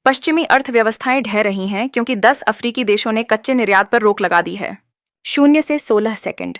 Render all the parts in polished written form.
पश्चिमी अर्थव्यवस्थाएं ढह रही हैं क्योंकि 10 अफ्रीकी देशों ने कच्चे निर्यात पर रोक लगा दी है। 0 से 16 सेकंड।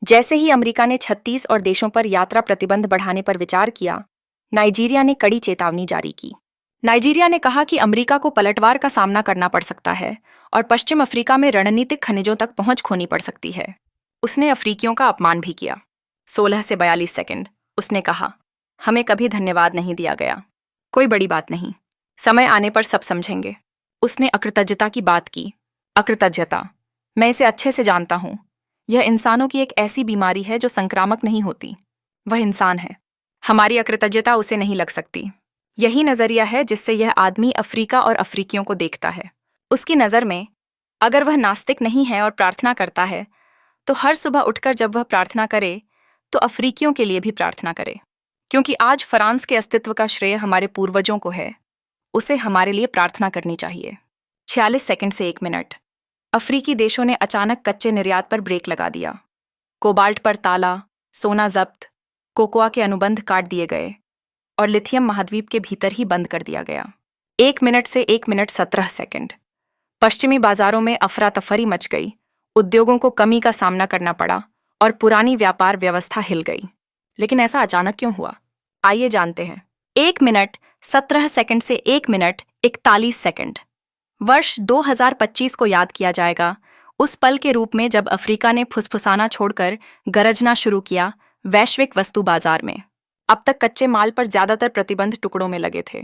जैसे ही अमेरिका ने 36 और देशों पर यात्रा प्रतिबंध बढ़ाने पर विचार किया, नाइजीरिया ने कड़ी चेतावनी जारी की। नाइजीरिया ने कहा कि अमेरिका को पलटवार का सामना करना पड़ सकता है और पश्चिम अफ्रीका में रणनीतिक खनिजों तक पहुंच खोनी पड़ सकती है। उसने अफ्रीकियों का अपमान भी किया। 16 से 42 सेकंड। उसने कहा, हमें कभी धन्यवाद नहीं दिया गया। कोई बड़ी बात नहीं, समय आने पर सब समझेंगे। उसने अकृतज्ञता की बात की। अकृतज्ञता, मैं इसे अच्छे से जानता हूं। यह इंसानों की एक ऐसी बीमारी है जो संक्रामक नहीं होती। वह इंसान है। हमारी अकृतज्ञता उसे नहीं लग सकती। यही नजरिया है जिससे यह आदमी अफ्रीका और अफ्रीकियों को देखता है। उसकी नज़र में, अगर वह नास्तिक नहीं है और प्रार्थना करता है, तो हर सुबह उठकर जब वह प्रार्थना करे तो अफ्रीकियों के लिए भी प्रार्थना करे। क्योंकि आज फ्रांस के अस्तित्व का श्रेय हमारे पूर्वजों को है, उसे हमारे लिए प्रार्थना करनी चाहिए। 46 सेकंड से 1 मिनट। अफ्रीकी देशों ने अचानक कच्चे निर्यात पर ब्रेक लगा दिया। कोबाल्ट पर ताला, सोना जब्त, कोकोआ के अनुबंध काट दिए गए और लिथियम महाद्वीप के भीतर ही बंद कर दिया गया। 1 मिनट से 1 मिनट 17 सेकंड। पश्चिमी बाजारों में अफरा तफरी मच गई। उद्योगों को कमी का सामना करना पड़ा और पुरानी व्यापार व्यवस्था हिल गई। लेकिन ऐसा अचानक क्यों हुआ? आइए जानते हैं। 1 मिनट 17 सेकंड से 1 मिनट 41 सेकंड। वर्ष 2025 को याद किया जाएगा उस पल के रूप में जब अफ्रीका ने फुसफुसाना छोड़कर गरजना शुरू किया वैश्विक वस्तु बाजार में। अब तक कच्चे माल पर ज्यादातर प्रतिबंध टुकड़ों में लगे थे।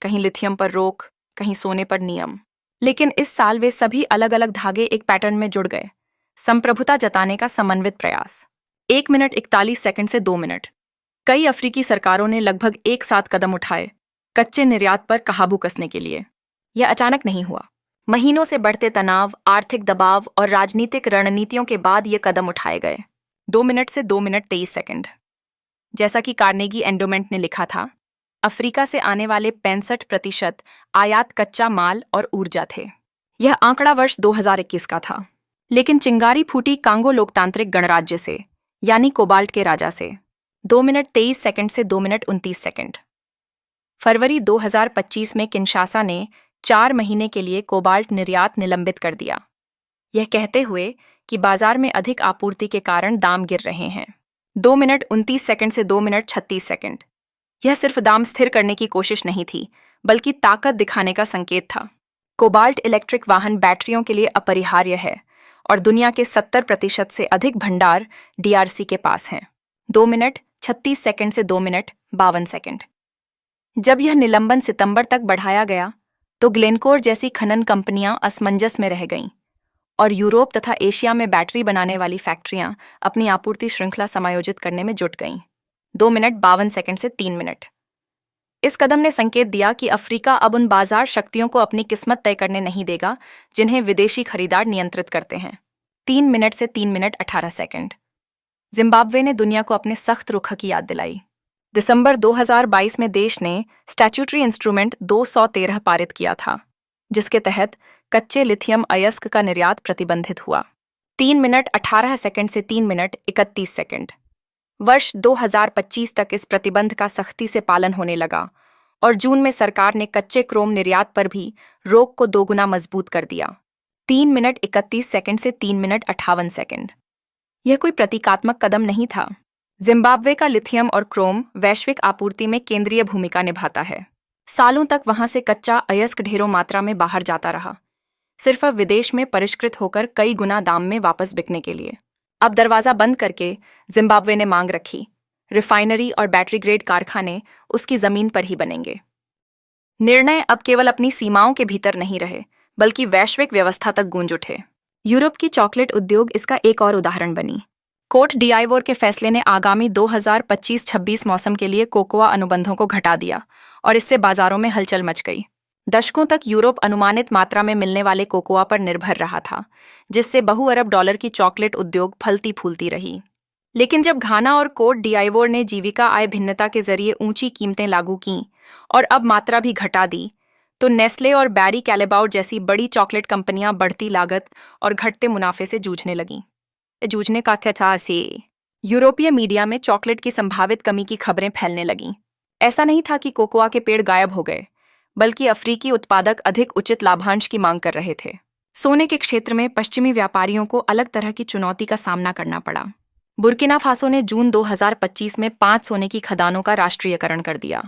कहीं लिथियम पर रोक, कहीं सोने पर नियम। लेकिन इस साल वे सभी अलग अलग धागे एक पैटर्न में जुड़ गए। संप्रभुता जताने का समन्वित प्रयास। 1 मिनट 41 सेकंड से 2 मिनट। कई अफ्रीकी सरकारों ने लगभग एक साथ कदम उठाए कच्चे निर्यात पर काबू कसने के लिए। यह अचानक नहीं हुआ। महीनों से बढ़ते तनाव, आर्थिक दबाव और राजनीतिक रणनीतियों के बाद ये कदम उठाए गए। 2 मिनट से 2 मिनट 23 सेकंड। जैसा कि कार्नेगी एंडोमेंट ने लिखा था, अफ्रीका से आने वाले 65% आयात कच्चा माल और ऊर्जा थे। यह आंकड़ा वर्ष 2021 का था। लेकिन चिंगारी फूटी कांगो लोकतांत्रिक गणराज्य से, यानी कोबाल्ट के राजा से। 2 मिनट 23 सेकंड से 2 मिनट 29 सेकंड। फरवरी 2025 में किंशासा ने 4 महीने के लिए कोबाल्ट निर्यात निलंबित कर दिया, यह कहते हुए कि बाजार में अधिक आपूर्ति के कारण दाम गिर रहे हैं। 2 मिनट 29 सेकंड से 2 मिनट 36 सेकंड। यह सिर्फ दाम स्थिर करने की कोशिश नहीं थी, बल्कि ताकत दिखाने का संकेत था। कोबाल्ट इलेक्ट्रिक वाहन बैटरियों के लिए अपरिहार्य है और दुनिया के 70% से अधिक भंडार डीआरसी के पास हैं। 2 मिनट 36 सेकंड से 2 मिनट 52 सेकंड। जब यह निलंबन सितंबर तक बढ़ाया गया तो ग्लेनकोर जैसी खनन कंपनियां असमंजस में रह गईं और यूरोप तथा एशिया में बैटरी बनाने वाली फैक्ट्रियां अपनी आपूर्ति श्रृंखला समायोजित करने में जुट गईं। 2 मिनट 52 सेकंड से 3 मिनट। इस कदम ने संकेत दिया कि अफ्रीका अब उन बाजार शक्तियों को अपनी किस्मत तय करने नहीं देगा जिन्हें विदेशी खरीदार नियंत्रित करते हैं। 3 मिनट से 3 मिनट 18 सेकंड। जिम्बाब्वे ने दुनिया को अपने सख्त रुख की याद दिलाई। दिसंबर 2022 में देश ने स्टैट्यूटरी इंस्ट्रूमेंट 213 पारित किया था, जिसके तहत कच्चे लिथियम अयस्क का निर्यात प्रतिबंधित हुआ। 3 मिनट 18 सेकंड से 3 मिनट 31 सेकंड। वर्ष 2025 तक इस प्रतिबंध का सख्ती से पालन होने लगा और जून में सरकार ने कच्चे क्रोम निर्यात पर भी रोक को 2 गुना मजबूत कर दिया। 3 मिनट 31 सेकंड से 3 मिनट 58 सेकंड। यह कोई प्रतीकात्मक कदम नहीं था। जिम्बाब्वे का लिथियम और क्रोम वैश्विक आपूर्ति में केंद्रीय भूमिका निभाता है। सालों तक वहां से कच्चा अयस्क ढेरों मात्रा में बाहर जाता रहा, सिर्फ अब विदेश में परिष्कृत होकर कई गुना दाम में वापस बिकने के लिए। अब दरवाजा बंद करके जिम्बाब्वे ने मांग रखी, रिफाइनरी और बैटरी ग्रेड कारखाने उसकी जमीन पर ही बनेंगे। निर्णय अब केवल अपनी सीमाओं के भीतर नहीं रहे, बल्कि वैश्विक व्यवस्था तक गूंज उठे। यूरोप की चॉकलेट उद्योग इसका एक और उदाहरण बनी। कोट डीआईवोर के फैसले ने आगामी 2025-26 मौसम के लिए कोकोआ अनुबंधों को घटा दिया और इससे बाजारों में हलचल मच गई। दशकों तक यूरोप अनुमानित मात्रा में मिलने वाले कोकोआ पर निर्भर रहा था, जिससे बहु-अरब डॉलर की चॉकलेट उद्योग फलती फूलती रही। लेकिन जब घाना और कोट डीआईवोर ने जीविका आय भिन्नता के जरिए ऊंची कीमतें लागू कीं और अब मात्रा भी घटा दी, तो नेस्ले और बैरी कैलेबाउट जैसी बड़ी चॉकलेट कंपनियां बढ़ती लागत और घटते मुनाफे से जूझने लगीं। जूझने का था से यूरोपीय मीडिया में चॉकलेट की संभावित कमी की खबरें फैलने लगीं। ऐसा नहीं था कि कोकोआ के पेड़ गायब हो गए, बल्कि अफ्रीकी उत्पादक अधिक उचित लाभांश की मांग कर रहे थे। सोने के क्षेत्र में पश्चिमी व्यापारियों को अलग तरह की चुनौती का सामना करना पड़ा। बुर्किना फासो ने जून 2025 में 5 सोने की खदानों का राष्ट्रीयकरण कर दिया।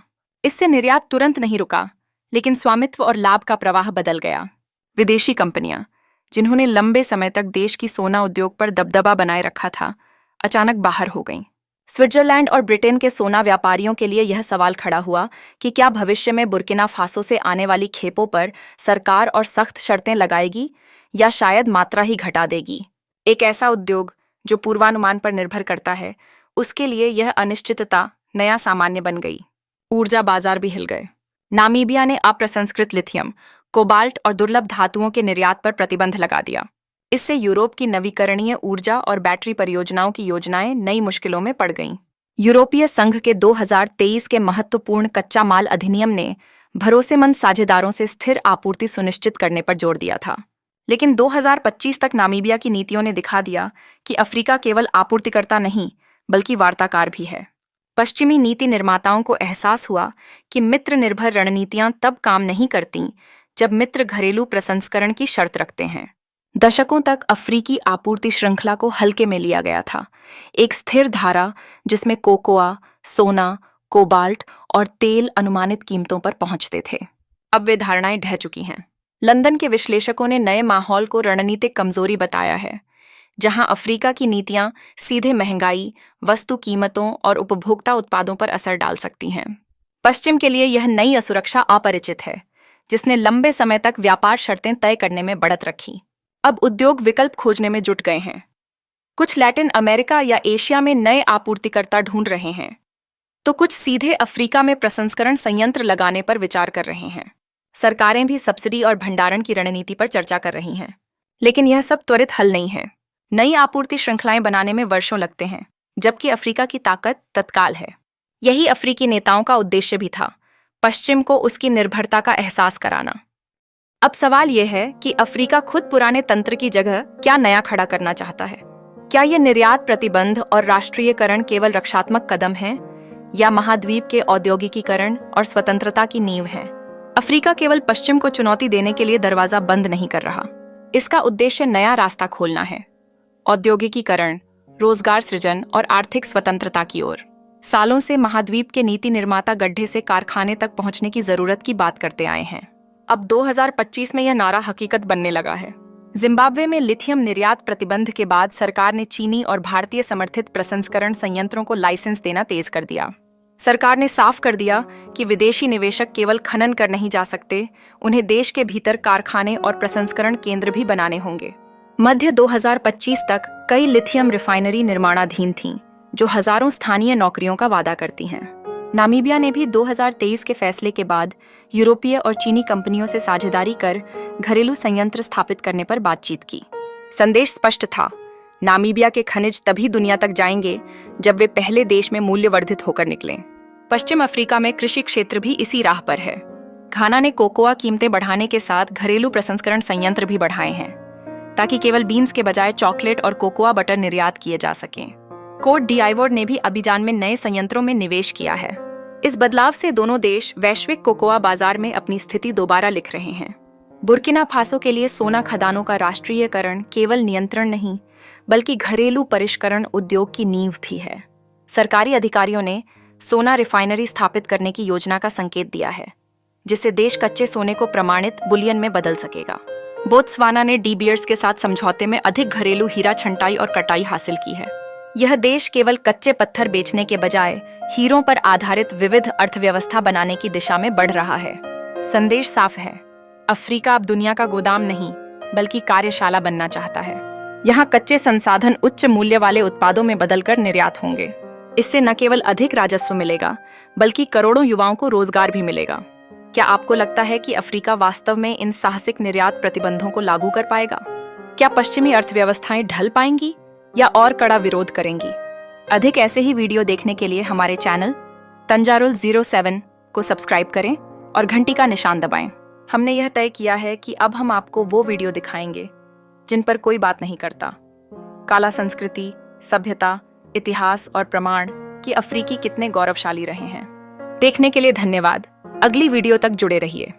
इससे निर्यात तुरंत नहीं रुका, लेकिन स्वामित्व और लाभ का प्रवाह बदल गया। विदेशी कंपनियां, जिन्होंने लंबे समय तक देश की सोना उद्योग पर दबदबा बनाए रखा था, अचानक बाहर हो गईं। स्विट्जरलैंड और ब्रिटेन के सोना व्यापारियों के लिए यह सवाल खड़ा हुआ कि क्या भविष्य में बुर्किना फासो से आने वाली खेपों पर सरकार और सख्त शर्तें लगाएगी या शायद मात्रा ही घटा देगी। एक ऐसा उद्योग जो पूर्वानुमान पर निर्भर करता है, उसके लिए यह अनिश्चितता नया सामान्य बन गई। ऊर्जा बाजार भी हिल गए। नामीबिया ने अप्रसंस्कृत लिथियम, कोबाल्ट और दुर्लभ धातुओं के निर्यात पर प्रतिबंध लगा दिया। इससे यूरोप की नवीकरणीय ऊर्जा और बैटरी परियोजनाओं की योजनाएं नई मुश्किलों में पड़ गईं। यूरोपीय संघ के 2023 के महत्वपूर्ण कच्चा माल अधिनियम ने भरोसेमंद साझेदारों से स्थिर आपूर्ति सुनिश्चित करने पर जोर दिया था। लेकिन 2025 तक नामीबिया की नीतियों ने दिखा दिया कि अफ्रीका केवल आपूर्तिकर्ता नहीं, बल्कि वार्ताकार भी है। पश्चिमी नीति निर्माताओं को एहसास हुआ कि मित्र निर्भर रणनीतियां तब काम नहीं करतीं जब मित्र घरेलू प्रसंस्करण की शर्त रखते हैं। दशकों तक अफ्रीकी आपूर्ति श्रृंखला को हल्के में लिया गया था, एक स्थिर धारा जिसमें कोकोआ, सोना, कोबाल्ट और तेल अनुमानित कीमतों पर पहुंचते थे। अब वे धारणाएं ढह चुकी हैं। लंदन के विश्लेषकों ने नए माहौल को रणनीतिक कमजोरी बताया है, जहां अफ्रीका की नीतियां सीधे महंगाई, वस्तु कीमतों और उपभोक्ता उत्पादों पर असर डाल सकती हैं। पश्चिम के लिए यह नई असुरक्षा अपरिचित है, जिसने लंबे समय तक व्यापार शर्तें तय करने में बढ़त रखी। अब उद्योग विकल्प खोजने में जुट गए हैं। कुछ लैटिन अमेरिका या एशिया में नए आपूर्तिकर्ता ढूंढ रहे हैं, तो कुछ सीधे अफ्रीका में प्रसंस्करण संयंत्र लगाने पर विचार कर रहे हैं। सरकारें भी सब्सिडी और भंडारण की रणनीति पर चर्चा कर रही हैं, लेकिन यह सब त्वरित हल नहीं है। नई आपूर्ति श्रृंखलाएं बनाने में वर्षों लगते हैं, जबकि अफ्रीका की ताकत तत्काल है। यही अफ्रीकी नेताओं का उद्देश्य भी था, पश्चिम को उसकी निर्भरता का एहसास कराना। अब सवाल यह है कि अफ्रीका खुद पुराने तंत्र की जगह क्या नया खड़ा करना चाहता है। क्या यह निर्यात प्रतिबंध और राष्ट्रीयकरण केवल रक्षात्मक कदम हैं, या महाद्वीप के औद्योगिकीकरण और स्वतंत्रता की नींव है? अफ्रीका केवल पश्चिम को चुनौती देने के लिए दरवाजा बंद नहीं कर रहा, इसका उद्देश्य नया रास्ता खोलना है, औद्योगिकीकरण, रोजगार सृजन और आर्थिक स्वतंत्रता की ओर। सालों से महाद्वीप के नीति निर्माता गड्ढे से कारखाने तक पहुंचने की जरूरत की बात करते आए हैं। अब 2025 में यह नारा हकीकत बनने लगा है। जिम्बाब्वे में लिथियम निर्यात प्रतिबंध के बाद सरकार ने चीनी और भारतीय समर्थित प्रसंस्करण संयंत्रों को लाइसेंस देना तेज कर दिया। सरकार ने साफ कर दिया कि विदेशी निवेशक केवल खनन कर नहीं जा सकते, उन्हें देश के भीतर कारखाने और प्रसंस्करण केंद्र भी बनाने होंगे। मध्य 2025 तक कई लिथियम रिफाइनरी निर्माणाधीन थीं, जो हजारों स्थानीय नौकरियों का वादा करती हैं। नामीबिया ने भी 2023 के फैसले के बाद यूरोपीय और चीनी कंपनियों से साझेदारी कर घरेलू संयंत्र स्थापित करने पर बातचीत की। संदेश स्पष्ट था, नामीबिया के खनिज तभी दुनिया तक जाएंगे जब वे पहले देश में मूल्यवर्धित होकर निकलें। पश्चिम अफ्रीका में कृषि क्षेत्र भी इसी राह पर है। घाना ने कोकोआ कीमतें बढ़ाने के साथ घरेलू प्रसंस्करण संयंत्र भी बढ़ाए हैं, ताकि केवल बीन्स के बजाय चॉकलेट और कोकोआ बटर निर्यात किए जा सकें। कोट डिआइवोर ने भी अबिजान में नए संयंत्रों में निवेश किया है। इस बदलाव से दोनों देश वैश्विक कोकोआ बाजार में अपनी स्थिति दोबारा लिख रहे हैं। बुर्किना फासो के लिए सोना खदानों का राष्ट्रीयकरण केवल नियंत्रण नहीं, बल्कि घरेलू परिष्करण उद्योग की नींव भी है। सरकारी अधिकारियों ने सोना रिफाइनरी स्थापित करने की योजना का संकेत दिया है, जिससे देश कच्चे सोने को प्रमाणित बुलियन में बदल सकेगा। बोत्सवाना ने डी बियर्स के साथ समझौते में अधिक घरेलू हीरा छंटाई और कटाई हासिल की है। यह देश केवल कच्चे पत्थर बेचने के बजाय हीरों पर आधारित विविध अर्थव्यवस्था बनाने की दिशा में बढ़ रहा है। संदेश साफ है, अफ्रीका अब दुनिया का गोदाम नहीं, बल्कि कार्यशाला बनना चाहता है। यहाँ कच्चे संसाधन उच्च मूल्य वाले उत्पादों में बदलकर निर्यात होंगे। इससे न केवल अधिक राजस्व मिलेगा, बल्कि करोड़ों युवाओं को रोजगार भी मिलेगा। क्या आपको लगता है कि अफ्रीका वास्तव में इन साहसिक निर्यात प्रतिबंधों को लागू कर पाएगा? क्या पश्चिमी अर्थव्यवस्थाएं ढल पाएंगी या और कड़ा विरोध करेंगी? अधिक ऐसे ही वीडियो देखने के लिए हमारे चैनल तंजारुल 07 को सब्सक्राइब करें और घंटी का निशान दबाएं। हमने यह तय किया है कि अब हम आपको वो वीडियो दिखाएंगे जिन पर कोई बात नहीं करता। काला संस्कृति, सभ्यता, इतिहास और प्रमाण कि अफ्रीकी कितने गौरवशाली रहे हैं। देखने के लिए धन्यवाद। अगली वीडियो तक जुड़े रहिए।